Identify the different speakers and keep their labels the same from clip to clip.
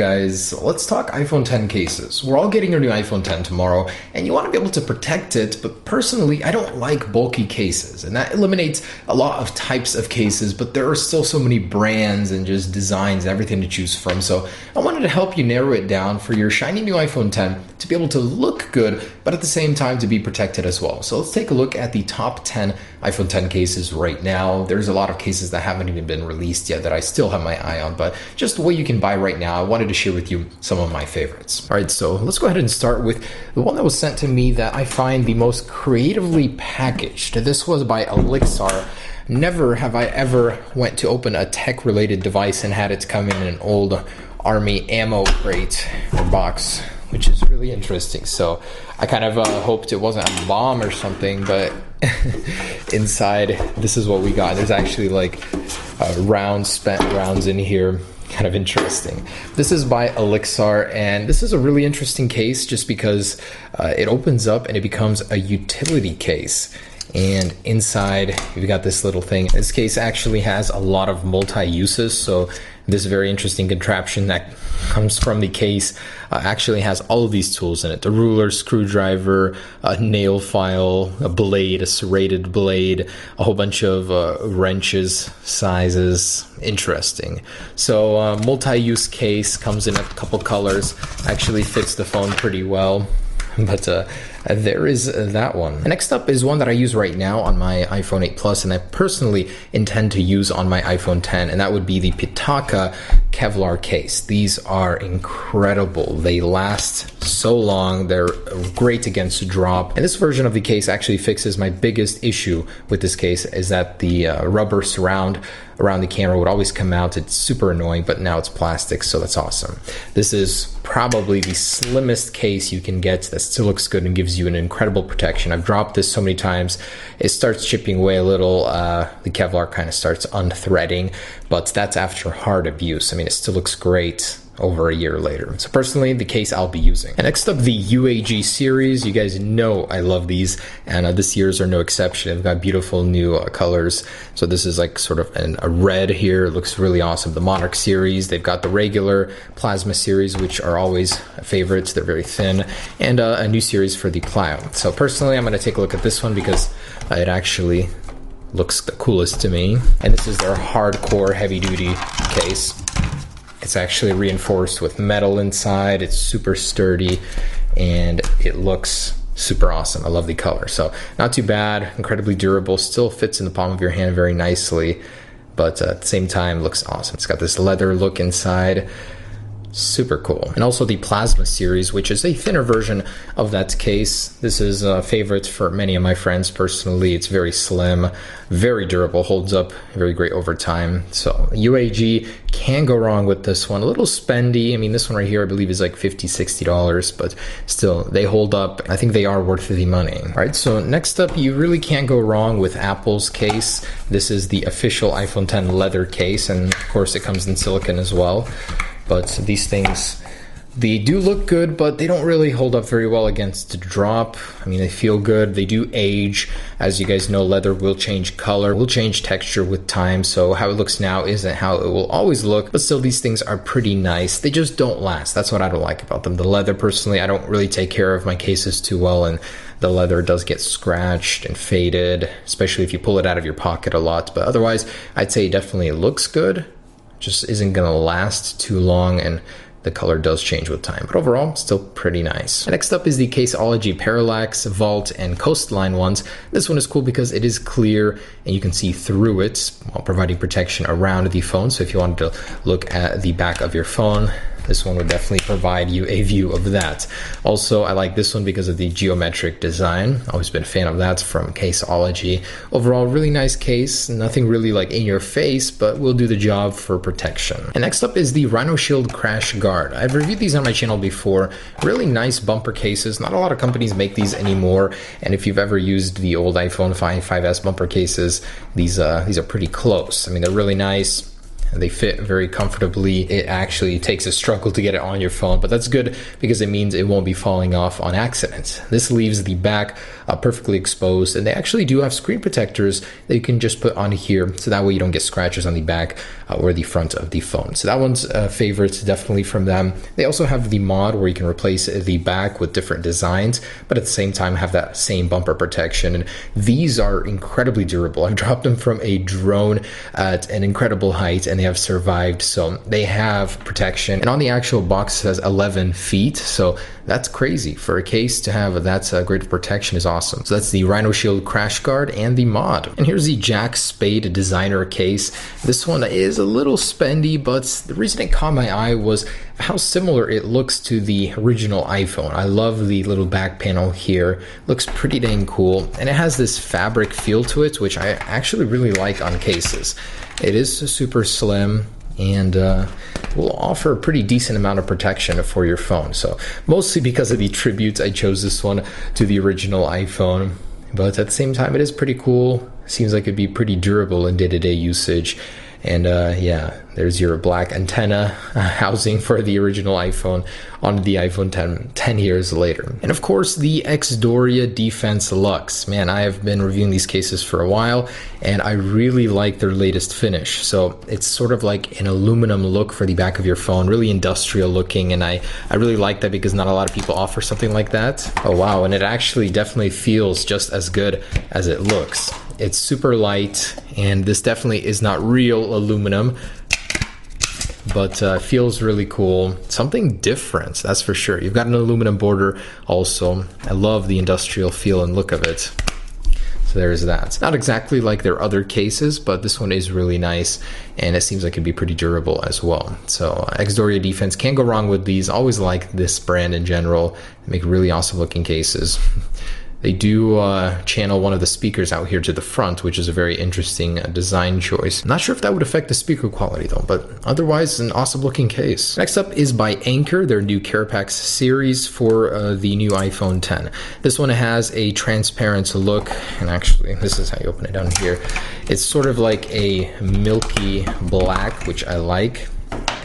Speaker 1: guys? Let's talk iPhone 10 cases. We're all getting our new iPhone 10 tomorrow, and you want to be able to protect it, but personally, I don't like bulky cases, and that eliminates a lot of types of cases, but there are still so many brands and just designs, everything to choose from. So I wanted to help you narrow it down for your shiny new iPhone 10 to be able to look good, but at the same time to be protected as well. So let's take a look at the top 10 iPhone 10 cases right now. There's a lot of cases that haven't even been released yet that I still have my eye on, but just what you can buy right now, I wanted to share with you some of my favorites. All right, so let's go ahead and start with the one that was sent to me that I find the most creatively packaged. This was by Elixir. Never have I ever went to open a tech-related device and had it come in an old Army ammo crate or box, which is really interesting. So I kind of hoped it wasn't a bomb or something, but inside, this is what we got. There's actually like spent rounds in here. Kind of interesting. This is by Elixir, and this is a really interesting case just because it opens up and it becomes a utility case. And inside, you've got this little thing. This case actually has a lot of multi-uses, so this very interesting contraption that comes from the case actually has all of these tools in it. The ruler, screwdriver, a nail file, a blade, a serrated blade, a whole bunch of wrenches, sizes. Interesting. So multi-use case, comes in a couple colors, actually fits the phone pretty well. But there is that one. Next up is one that I use right now on my iPhone 8 Plus, and I personally intend to use on my iPhone 10, and that would be the Pitaka Kevlar case. These are incredible. They last so long. They're great against drop. And this version of the case actually fixes my biggest issue with this case, is that the rubber surround around the camera would always come out. It's super annoying, but now it's plastic, so that's awesome. This is probably the slimmest case you can get that still looks good and gives you an incredible protection. I've dropped this so many times. It starts chipping away a little. The Kevlar kind of starts unthreading, but that's after hard abuse. I mean, it still looks great over a year later. So personally, the case I'll be using. And next up, the UAG series. You guys know I love these, and this year's are no exception. They've got beautiful new colors. So this is like sort of a red here. It looks really awesome. The Monarch series. They've got the regular plasma series, which are always favorites. They're very thin, and a new series for the Cloud. So personally, I'm going to take a look at this one because it actually looks the coolest to me. And this is their hardcore heavy-duty case. It's actually reinforced with metal inside. It's super sturdy and it looks super awesome. I love the color. So not too bad, incredibly durable, still fits in the palm of your hand very nicely, but at the same time looks awesome. It's got this leather look inside. Super cool. And also the Plasma series, which is a thinner version of that case. This is a favorite for many of my friends personally. It's very slim, very durable, holds up very great over time. So UAG, can't go wrong with this one. A little spendy. I mean, this one right here I believe is like $50, $60, but still they hold up. I think they are worth the money. All right, so next up, you really can't go wrong with Apple's case. This is the official iPhone 10 leather case, and of course it comes in silicone as well. But these things, they do look good, but they don't really hold up very well against drop. I mean, they feel good. They do age. As you guys know, leather will change color, will change texture with time. So how it looks now isn't how it will always look, but still these things are pretty nice. They just don't last. That's what I don't like about them. The leather, personally, I don't really take care of my cases too well, and the leather does get scratched and faded, especially if you pull it out of your pocket a lot. But otherwise, I'd say definitely it looks good. Just isn't gonna last too long, and the color does change with time, but overall still pretty nice. Next up is the Caseology Parallax, Vault, and Coastline ones. This one is cool because it is clear and you can see through it while providing protection around the phone. So if you wanted to look at the back of your phone, this one would definitely provide you a view of that. Also, I like this one because of the geometric design. Always been a fan of that from Caseology. Overall, really nice case. Nothing really like in your face, but will do the job for protection. And next up is the RhinoShield Crash Guard. I've reviewed these on my channel before. Really nice bumper cases. Not a lot of companies make these anymore. And if you've ever used the old iPhone 5S bumper cases, these are pretty close. I mean, they're really nice. and they fit very comfortably. It actually takes a struggle to get it on your phone, but that's good because it means it won't be falling off on accident. This leaves the back perfectly exposed, and they actually do have screen protectors that you can just put on here, so that way you don't get scratches on the back or the front of the phone. So that one's a favorite, definitely from them. They also have the mod where you can replace the back with different designs, but at the same time have that same bumper protection. And these are incredibly durable. I've dropped them from a drone at an incredible height, and they have survived. So they have protection, and on the actual box it says 11 feet. So that's crazy for a case to have that great protection is awesome. So that's the RhinoShield crash guard and the mod. And here's the Jack Spade designer case. This one is a little spendy, but the reason it caught my eye was how similar it looks to the original iPhone. I love the little back panel here. Looks pretty dang cool, and it has this fabric feel to it, which I actually really like on cases. It is super slim and will offer a pretty decent amount of protection for your phone. So mostly because of the tribute, I chose this one to the original iPhone, but at the same time it is pretty cool. Seems like it'd be pretty durable in day-to-day usage. And yeah, there's your black antenna housing for the original iPhone on the iPhone 10 years later. And of course, the Xdoria Defense Luxe. Man, I have been reviewing these cases for a while, and I really like their latest finish. So it's sort of like an aluminum look for the back of your phone, really industrial looking, and I really like that because not a lot of people offer something like that. Oh wow, and it actually definitely feels just as good as it looks. It's super light, and this definitely is not real aluminum, but feels really cool. Something different, that's for sure. You've got an aluminum border also. I love the industrial feel and look of it. So there's that. Not exactly like their other cases, but this one is really nice, and it seems like it'd be pretty durable as well. So Xdoria Defense, can't go wrong with these. Always like this brand in general. They make really awesome looking cases. They do channel one of the speakers out here to the front, which is a very interesting design choice. Not sure if that would affect the speaker quality though, but otherwise an awesome looking case. Next up is by Anker, their new CarePax series for the new iPhone 10. This one has a transparent look, and actually this is how you open it down here. It's sort of like a milky black, which I like.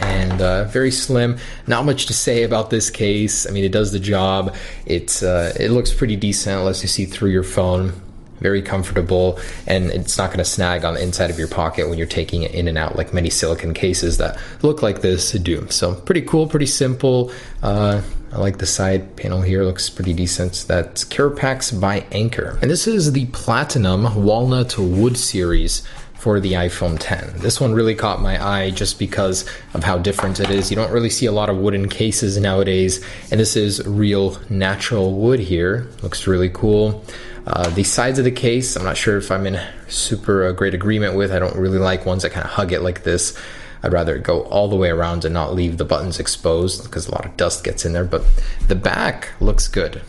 Speaker 1: And very slim. Not much to say about this case. I mean, it does the job. It looks pretty decent, lets you see through your phone. Very comfortable, and it's not going to snag on the inside of your pocket when you're taking it in and out like many silicone cases that look like this do. So pretty cool, pretty simple. I like the side panel here, looks pretty decent. That's CarePax by Anker. And this is the Platinum Walnut Wood series for the iPhone 10. This one really caught my eye just because of how different it is. You don't really see a lot of wooden cases nowadays, and this is real natural wood here. Looks really cool. The sides of the case, I'm not sure if I'm in super great agreement with. I don't really like ones that kind of hug it like this. I'd rather go all the way around and not leave the buttons exposed because a lot of dust gets in there, but the back looks good.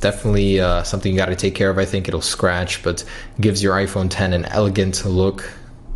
Speaker 1: Definitely something you got to take care of. I think it'll scratch, but gives your iPhone 10 an elegant look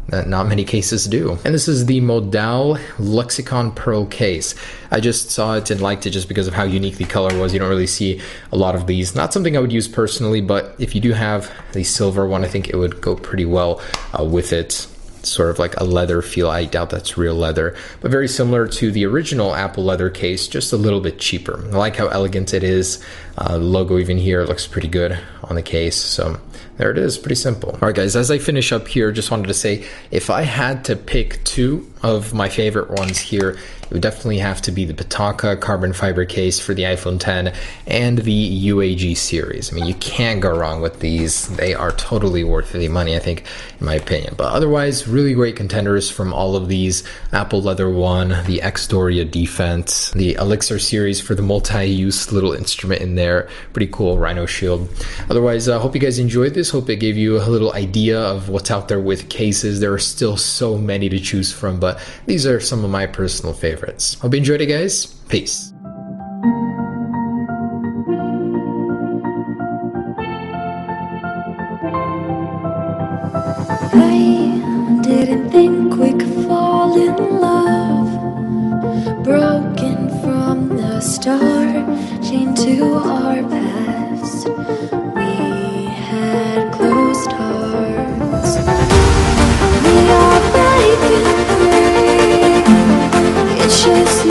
Speaker 1: that not many cases do. And this is the Modal Lexicon Pearl case. I just saw it and liked it just because of how unique the color was. You don't really see a lot of these. Not something I would use personally, but if you do have the silver one, I think it would go pretty well with it. Sort of like a leather feel. I doubt that's real leather, but very similar to the original Apple leather case, just a little bit cheaper. I like how elegant it is. The logo even here looks pretty good on the case. So there it is, pretty simple. All right, guys, as I finish up here, just wanted to say, if I had to pick two of my favorite ones here, it would definitely have to be the Pitaka carbon fiber case for the iPhone 10 and the UAG series. I mean, you can't go wrong with these. They are totally worth the money, I think, in my opinion. But otherwise, really great contenders from all of these. Apple Leather one, the Xdoria Defense, the Elixir series for the multi-use little instrument in there. Pretty cool, RhinoShield. Otherwise, I hope you guys enjoyed this. Hope it gave you a little idea of what's out there with cases. There are still so many to choose from, but these are some of my personal favorites. Hope you enjoyed it, guys. Peace.
Speaker 2: I didn't think we could fall in love. Broken from the start, chained to our past. We had closed hearts. We are breaking free. precious.